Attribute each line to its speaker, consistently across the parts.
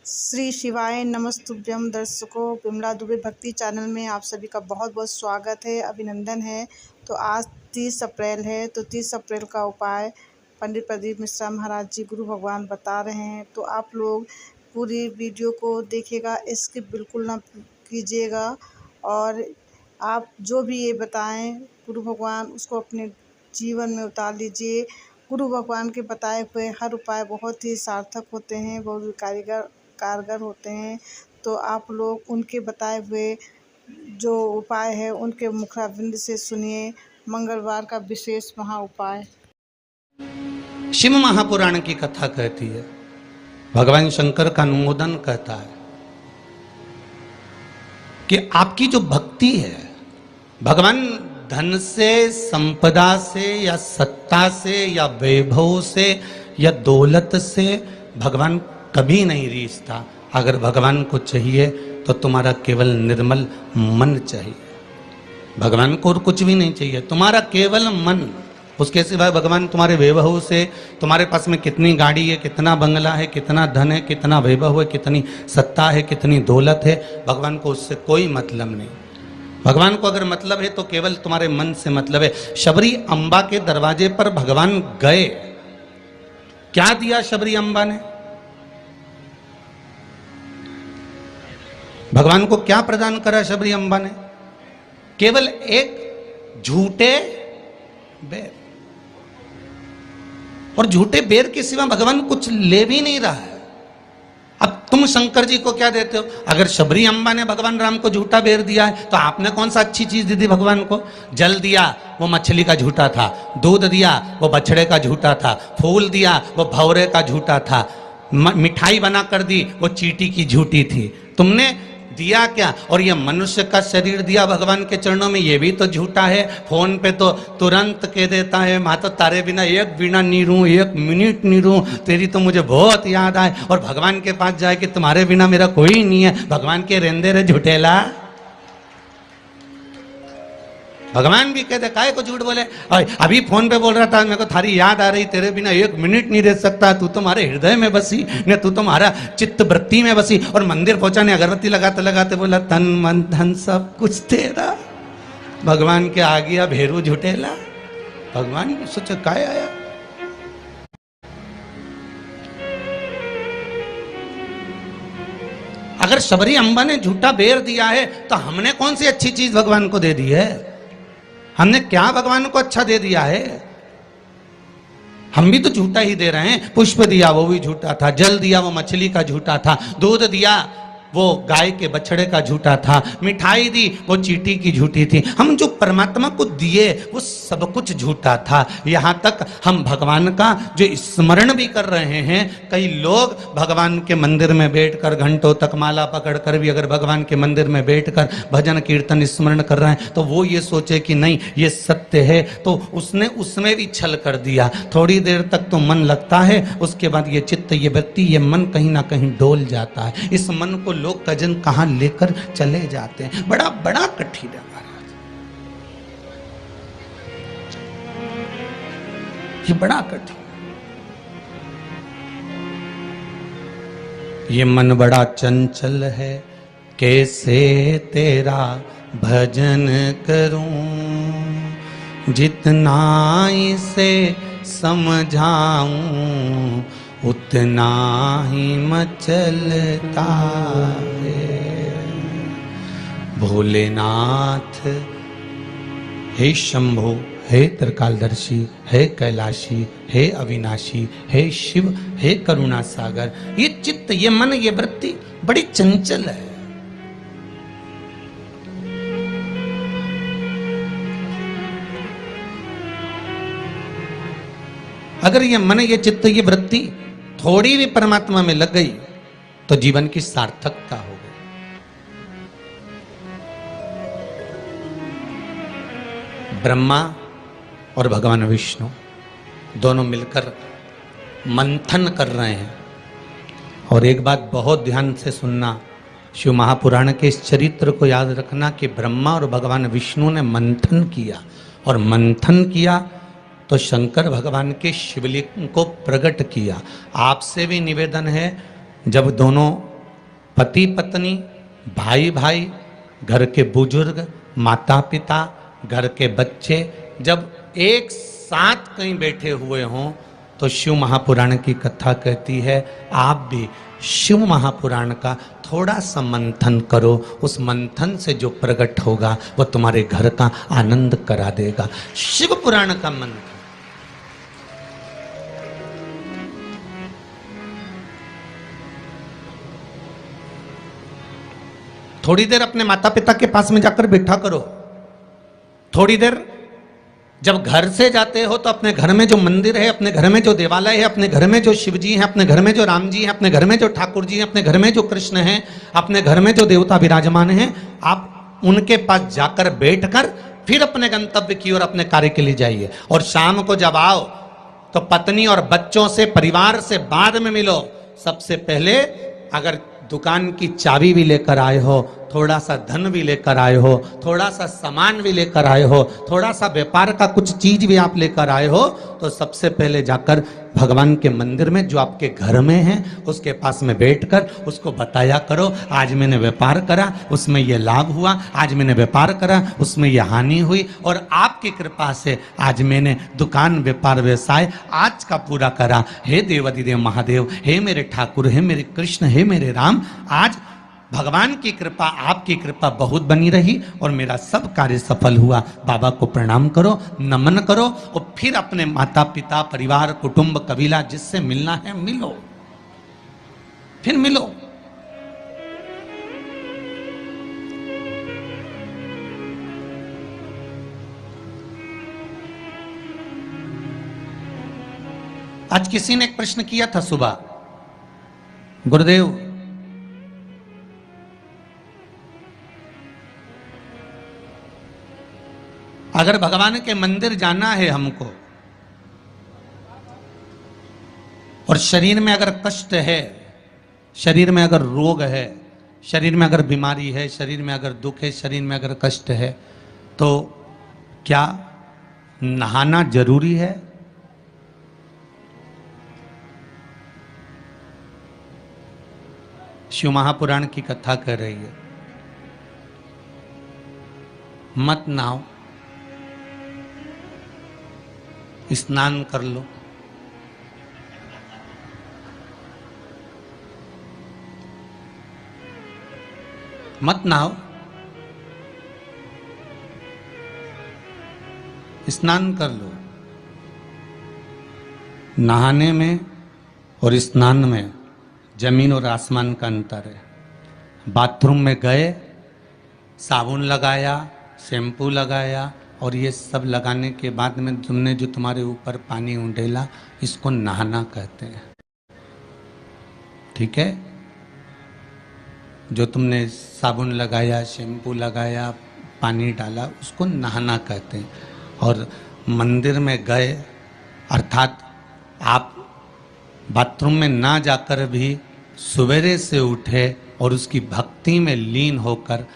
Speaker 1: श्री शिवाय नमस्तुभ्यम। दर्शकों, विमला दुबे भक्ति चैनल में आप सभी का बहुत बहुत स्वागत है, अभिनंदन है। तो आज 30 अप्रैल है, तो 30 अप्रैल का उपाय पंडित प्रदीप मिश्रा महाराज जी गुरु भगवान बता रहे हैं। तो आप लोग पूरी वीडियो को देखिएगा, स्किप बिल्कुल ना कीजिएगा। और आप जो भी ये बताएं गुरु भगवान उसको अपने जीवन में उतार लीजिए। गुरु भगवान के बताए हुए हर उपाय बहुत ही सार्थक होते हैं, बहुत कारगर होते हैं। तो आप लोग उनके बताए हुए जो उपाय है उनके मुखारविंद से सुनिए। मंगलवार का विशेष महा उपाय।
Speaker 2: शिव महापुराण की कथा कहती है, भगवान शंकर का अनुमोदन कहता है कि आपकी जो भक्ति है, भगवान धन से, संपदा से या सत्ता से या वैभव से या दौलत से भगवान कभी नहीं रीझता। अगर भगवान को चाहिए तो तुम्हारा केवल निर्मल मन चाहिए। भगवान को और कुछ भी नहीं चाहिए, तुम्हारा केवल मन। उसके सिवाय भगवान तुम्हारे वैभव से, तुम्हारे पास में कितनी गाड़ी है, कितना बंगला है, कितना धन है, कितना वैभव है, कितनी सत्ता है, कितनी दौलत है, भगवान को उससे कोई मतलब नहीं। भगवान को अगर मतलब है तो केवल तुम्हारे मन से मतलब है। शबरी अम्बा के दरवाजे पर भगवान गए, क्या दिया शबरी अम्बा ने? भगवान को क्या प्रदान करा शबरी अम्बा ने? केवल एक झूठे बेर। और झूठे बेर के सिवा भगवान कुछ ले भी नहीं रहा है। अब तुम शंकर जी को क्या देते हो? अगर शबरी अम्बा ने भगवान राम को झूठा बेर दिया है तो आपने कौन सा अच्छी चीज दी थी भगवान को? जल दिया, वो मछली का झूठा था। दूध दिया, वो बछड़े का झूठा था। फूल दिया, वो भौरे का झूठा था। मिठाई बना कर दी, वो चींटी की झूठी थी। तुमने दिया क्या? और ये मनुष्य का शरीर दिया भगवान के चरणों में, ये भी तो झूठा है। फोन पे तो तुरंत कह देता है, माता तारे बिना एक बिना नहीं रहूं, एक मिनट नहीं रहूं, तेरी तो मुझे बहुत याद आए। और भगवान के पास जाए कि तुम्हारे बिना मेरा कोई नहीं है। भगवान के रेंदे रे झूठेला। भगवान भी कहते काहे को झूठ बोले? अभी फोन पे बोल रहा था, मेरे को थारी याद आ रही, तेरे बिना एक मिनट नहीं रह सकता, तू तुम्हारे हृदय में बसी न, तू तुम्हारा चित्त वृत्ति में बसी। और मंदिर पहुंचा ने अगरबत्ती लगाते लगाते बोला, तन मन धन सब कुछ तेरा। भगवान के आ गया भेरू झूठेला। भगवान सोचा काय आया। अगर शबरी अम्बा ने झूठा बेर दिया है तो हमने कौन सी अच्छी चीज भगवान को दे दी है? हमने क्या भगवान को अच्छा दे दिया है? हम भी तो झूठा ही दे रहे हैं। पुष्प दिया, वो भी झूठा था। जल दिया, वो मछली का झूठा था। दूध दिया, वो गाय के बछड़े का झूठा था। मिठाई दी, वो चींटी की झूठी थी। हम जो परमात्मा को दिए वो सब कुछ झूठा था। यहाँ तक हम भगवान का जो स्मरण भी कर रहे हैं, कई लोग भगवान के मंदिर में बैठकर घंटों तक माला पकड़कर भी अगर भगवान के मंदिर में बैठकर भजन कीर्तन स्मरण कर रहे हैं तो वो ये सोचे कि नहीं ये सत्य है, तो उसने उसमें भी छल कर दिया। थोड़ी देर तक तो मन लगता है, उसके बाद ये चित्त, ये वृत्ति, ये मन कहीं ना कहीं डोल जाता है। इस मन को लोग कजन कहां लेकर चले जाते हैं। बड़ा बड़ा कठिन है महाराज, ये बड़ा कठिन। ये मन बड़ा चंचल है, कैसे तेरा भजन करूं, जितना इसे समझाऊं उतना ही मचलता है। भोलेनाथ, हे शंभो, हे त्रिकालदर्शी, हे कैलाशी, हे अविनाशी, हे शिव, हे करुणा सागर। ये चित्त, ये मन, ये वृत्ति बड़ी चंचल है। अगर ये मन, ये चित्त, ये वृत्ति थोड़ी भी परमात्मा में लग गई तो जीवन की सार्थकता हो गई। ब्रह्मा और भगवान विष्णु दोनों मिलकर मंथन कर रहे हैं। और एक बात बहुत ध्यान से सुनना, शिव महापुराण के इस चरित्र को याद रखना कि ब्रह्मा और भगवान विष्णु ने मंथन किया, और मंथन किया तो शंकर भगवान के शिवलिंग को प्रकट किया। आपसे भी निवेदन है, जब दोनों पति पत्नी, भाई भाई, घर के बुजुर्ग, माता पिता, घर के बच्चे जब एक साथ कहीं बैठे हुए हों तो शिव महापुराण की कथा कहती है आप भी शिव महापुराण का थोड़ा सा मंथन करो। उस मंथन से जो प्रकट होगा वो तुम्हारे घर का आनंद करा देगा। शिव पुराण का मंथन। थोड़ी देर अपने माता पिता के पास में जाकर बैठा करो। थोड़ी देर जब घर से जाते हो तो अपने घर में जो मंदिर है, अपने घर में जो देवालय है, अपने घर में जो शिव जी हैं, अपने घर में जो राम जी हैं, अपने घर में जो ठाकुर जी हैं, अपने घर में जो कृष्ण हैं, अपने घर में जो देवता विराजमान हैं, आप उनके पास जाकर बैठकर फिर अपने गंतव्य की ओर अपने कार्य के लिए जाइए। और शाम को जब आओ तो पत्नी और बच्चों से, परिवार से बाद में मिलो। सबसे पहले अगर दुकान की चाबी भी लेकर आए हो, थोड़ा सा धन भी लेकर आए हो, थोड़ा सा सामान भी लेकर आए हो, थोड़ा सा व्यापार का कुछ चीज भी आप लेकर आए हो, तो सबसे पहले जाकर भगवान के मंदिर में जो आपके घर में है उसके पास में बैठकर उसको बताया करो, आज मैंने व्यापार करा उसमें यह लाभ हुआ, आज मैंने व्यापार करा उसमें यह हानि हुई, और आपकी कृपा से आज मैंने दुकान व्यापार व्यवसाय आज का पूरा करा। हे देवाधिदेव महादेव, हे मेरे ठाकुर, हे मेरे कृष्ण, हे मेरे राम, आज भगवान की कृपा, आपकी कृपा बहुत बनी रही और मेरा सब कार्य सफल हुआ। बाबा को प्रणाम करो, नमन करो और फिर अपने माता पिता, परिवार, कुटुंब, कबीला जिससे मिलना है मिलो, फिर मिलो। आज किसी ने एक प्रश्न किया था सुबह, गुरुदेव अगर भगवान के मंदिर जाना है हमको और शरीर में अगर कष्ट है, शरीर में अगर रोग है, शरीर में अगर बीमारी है, शरीर में अगर दुख है, शरीर में अगर कष्ट है, तो क्या नहाना जरूरी है? शिव महापुराण की कथा कर रही है, मत नहाओ, स्नान कर लो। मत नहाओ, स्नान कर लो। नहाने में और स्नान में जमीन और आसमान का अंतर है। बाथरूम में गए, साबुन लगाया, शैम्पू लगाया और ये सब लगाने के बाद में तुमने जो तुम्हारे ऊपर पानी उंडेला, इसको नहाना कहते हैं। ठीक है? जो तुमने साबुन लगाया, शैम्पू लगाया, पानी डाला, उसको नहाना कहते हैं। और मंदिर में गए अर्थात आप बाथरूम में ना जाकर भी सवेरे से उठे और उसकी भक्ति में लीन होकर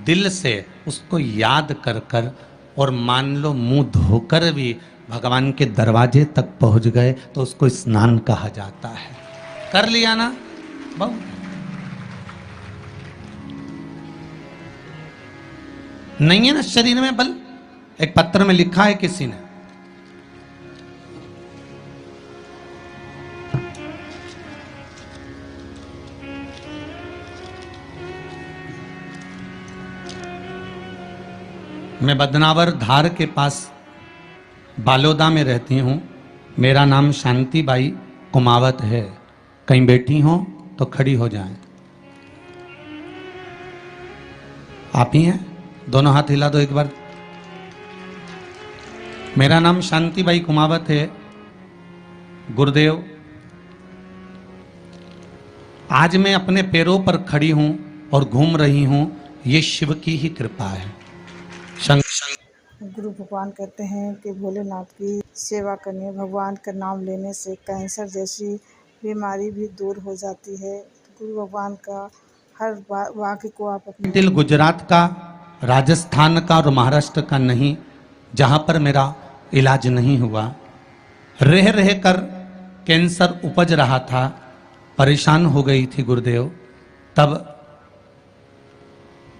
Speaker 2: दिल से उसको याद कर कर और मान लो मुंह धोकर भी भगवान के दरवाजे तक पहुंच गए तो उसको स्नान कहा जाता है। कर लिया ना बहुत। नहीं है ना शरीर में बल? एक पत्र में लिखा है किसी ने, मैं बदनावर धार के पास बालोदा में रहती हूँ। मेरा नाम शांति बाई कुमावत है। कहीं बैठी हो तो खड़ी हो जाएं। आप ही हैं? दोनों हाथ हिला दो एक बार। मेरा नाम शांति बाई कुमावत है। गुरुदेव, आज मैं अपने पैरों पर खड़ी हूं और घूम रही हूं, ये शिव की ही कृपा है।
Speaker 1: गुरु भगवान कहते हैं कि भोलेनाथ की सेवा करने, भगवान का नाम लेने से कैंसर जैसी बीमारी भी दूर हो जाती है। तो गुरु भगवान का हर वाक्य को आप अपने
Speaker 2: दिल गुजरात का, राजस्थान का और महाराष्ट्र का नहीं, जहां पर मेरा इलाज नहीं हुआ, रह रह कर कैंसर उपज रहा था, परेशान हो गई थी गुरुदेव। तब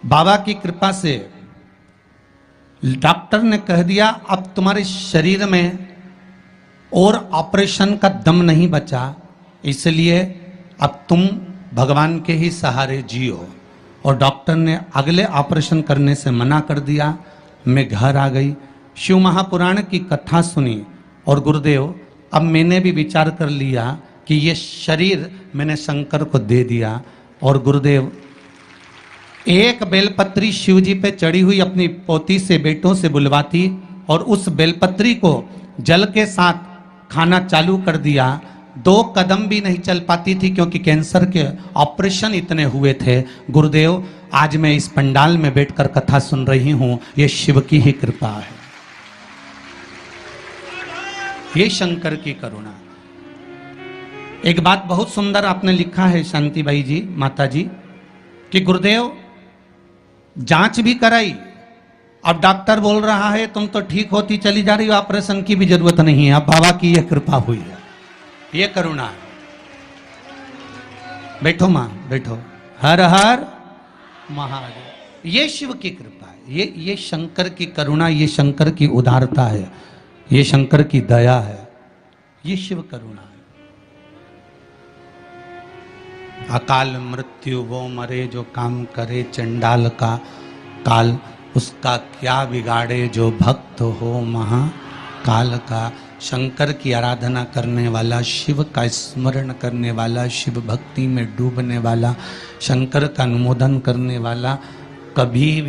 Speaker 2: बाबा की कृपा से डॉक्टर ने कह दिया अब तुम्हारे शरीर में और ऑपरेशन का दम नहीं बचा, इसलिए अब तुम भगवान के ही सहारे जियो। और डॉक्टर ने अगले ऑपरेशन करने से मना कर दिया। मैं घर आ गई, शिव महापुराण की कथा सुनी और गुरुदेव अब मैंने भी विचार कर लिया कि ये शरीर मैंने शंकर को दे दिया। और गुरुदेव एक बेलपत्री शिव जी पे चढ़ी हुई अपनी पोती से बेटों से बुलवाती और उस बेलपत्री को जल के साथ खाना चालू कर दिया। 2 कदम भी नहीं चल पाती थी क्योंकि कैंसर के ऑपरेशन इतने हुए थे। गुरुदेव आज मैं इस पंडाल में बैठकर कथा सुन रही हूं, ये शिव की ही कृपा है, ये शंकर की करुणा। एक बात बहुत सुंदर आपने लिखा है शांतिबाई जी, माता जी, कि गुरुदेव जांच भी कराई, अब डॉक्टर बोल रहा है तुम तो ठीक होती चली जा रही हो, ऑपरेशन की भी जरूरत नहीं है। अब बाबा की यह कृपा हुई है, ये करुणा है। बैठो मां बैठो, हर हर महादेव। ये शिव की कृपा है, ये शंकर की करुणा, ये शंकर की उदारता है, ये शंकर की दया है, ये शिव करुणा है। अकाल मृत्यु वो मरे जो काम करे, चंडाल का काल उसका क्या बिगाड़े, जो भक्त हो महाकाल का। शंकर की आराधना करने वाला, शिव का स्मरण करने वाला, शिव भक्ति में डूबने वाला, शंकर का अनुमोदन करने वाला कभी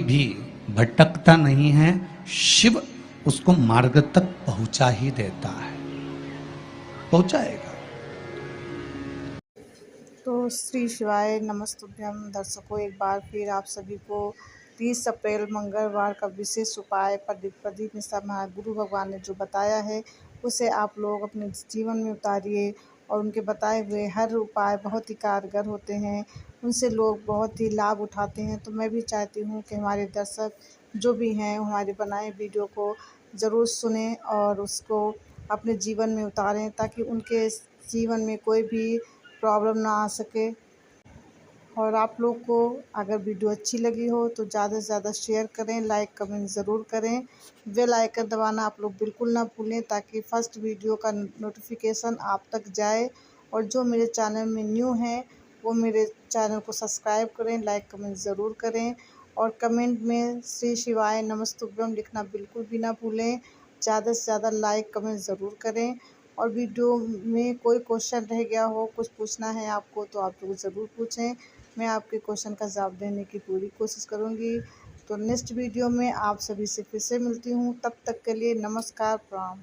Speaker 2: भी भटकता नहीं है। शिव उसको मार्ग तक पहुंचा ही देता है, पहुंचाएगा।
Speaker 1: तो श्री शिवाय नमस्तुभ्यम दर्शकों, एक बार फिर आप सभी को 30 अप्रैल मंगलवार का विशेष उपाय प्रदीप मिश्रा महागुरु भगवान ने जो बताया है उसे आप लोग अपने जीवन में उतारिए। और उनके बताए हुए हर उपाय बहुत ही कारगर होते हैं, उनसे लोग बहुत ही लाभ उठाते हैं। तो मैं भी चाहती हूँ कि हमारे दर्शक जो भी हैं हमारे बनाए वीडियो को ज़रूर सुनें और उसको अपने जीवन में उतारें, ताकि उनके जीवन में कोई भी प्रॉब्लम ना आ सके। और आप लोग को अगर वीडियो अच्छी लगी हो तो ज़्यादा से ज़्यादा शेयर करें, लाइक कमेंट ज़रूर करें, बेल आइकन दबाना आप लोग बिल्कुल ना भूलें, ताकि फर्स्ट वीडियो का नोटिफिकेशन आप तक जाए। और जो मेरे चैनल में न्यू हैं वो मेरे चैनल को सब्सक्राइब करें, लाइक कमेंट ज़रूर करें और कमेंट में श्री शिवाय नमस्तुभ्यम लिखना बिल्कुल भी ना भूलें। ज़्यादा से ज़्यादा लाइक कमेंट ज़रूर करें। और वीडियो में कोई क्वेश्चन रह गया हो, कुछ पूछना है आपको, तो आप लोग ज़रूर पूछें, मैं आपके क्वेश्चन का जवाब देने की पूरी कोशिश करूंगी। तो नेक्स्ट वीडियो में आप सभी से फिर से मिलती हूँ, तब तक के लिए नमस्कार, प्रणाम।